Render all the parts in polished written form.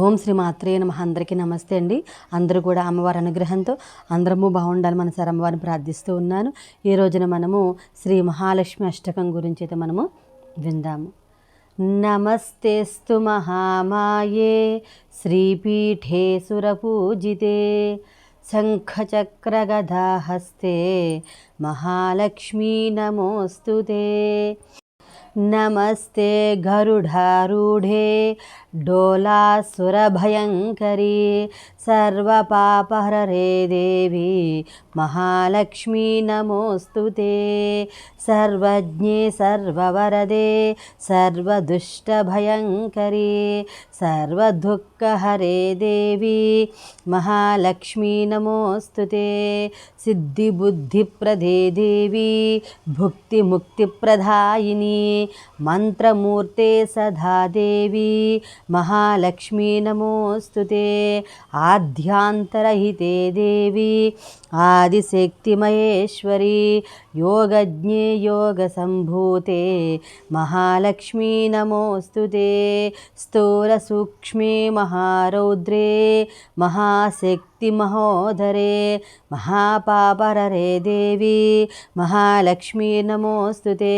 ఓం శ్రీ మాత్రే నమః. అందరికీ నమస్తే అండి. అందరూ కూడా అమ్మవారి అనుగ్రహంతో అందరము బాగుండాలి మనసారి అమ్మవారిని ప్రార్థిస్తూ ఉన్నాను. ఈ రోజున మనము శ్రీ మహాలక్ష్మి అష్టకం గురించి అయితే మనము విందాము. నమస్తేస్తు మహామాయే శ్రీపీఠే సురపూజితే శంఖచక్రగదాహస్తే మహాలక్ష్మీ నమోస్తుతే. నమస్తే గరుడారూఢే డోలాసురభయంకరీ సర్వపాపహరే దేవి మహాలక్ష్మీ నమోస్తుతే. సర్వజ్ఞే సర్వవరదే సర్వదుష్టభయంకరీ సర్వదుఃఖహరే దేవి మహాలక్ష్మీ నమోస్తుతే. సిద్ధిబుద్ధిప్రదే దేవి భుక్తిముక్తిప్రదాయిని మంత్రమూర్తే సదా దేవి మహాలక్ష్మీ నమోస్తుతే. ఆద్యాంతరహితే దేవి ఆదిశక్తిమహేశ్వరి యోగజ్ఞే యోగసంభూతే మహాలక్ష్మీ నమోస్తుతే. స్థూలసూక్ష్మే మహారౌద్రే మహాశక్తి మహోదరే మహాపాపహరే దేవి మహాలక్ష్మీ నమోస్తుతే.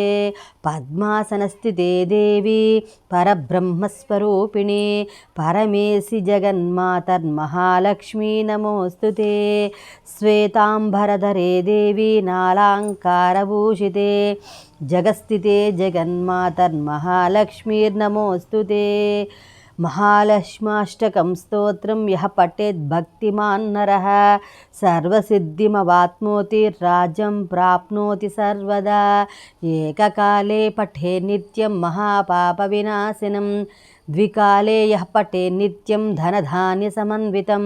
పద్మాసనస్థితే దేవి పరబ్రహ్మస్వరూపిణి పరమేసి జగన్మాతర్మహాలక్ష్మీ నమోస్తుతే. శ్వేతాంబరధరే దేవి నాలాంకారభూషితే జగస్థితే జగన్మాతర్మహాలక్ష్మీర్నమోస్తుతే. మహాలక్ష్మాష్టకం స్తోత్రం యః పఠేత్ భక్తిమాన్ నరః సర్వసిద్ధిమవాప్నోతి రాజ్యం ప్రాప్నోతి సర్వదా. ఏకకాలే పఠే నిత్యం మహాపాప వినాశనం ద్వికాలే యః పఠే నిత్యం ధనధాన్య సమన్వితం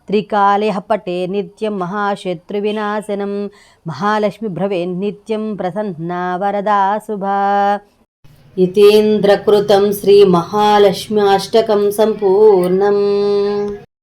త్రికాలే యః పఠే నిత్యం మహాశత్రు వినాశనం. మహాలక్ష్మి భ్రవే నిత్యం ప్రసన్నా వరదా శుభా. ఇతేంద్రకృతం శ్రీ మహాలక్ష్మి అష్టకం సంపూర్ణం.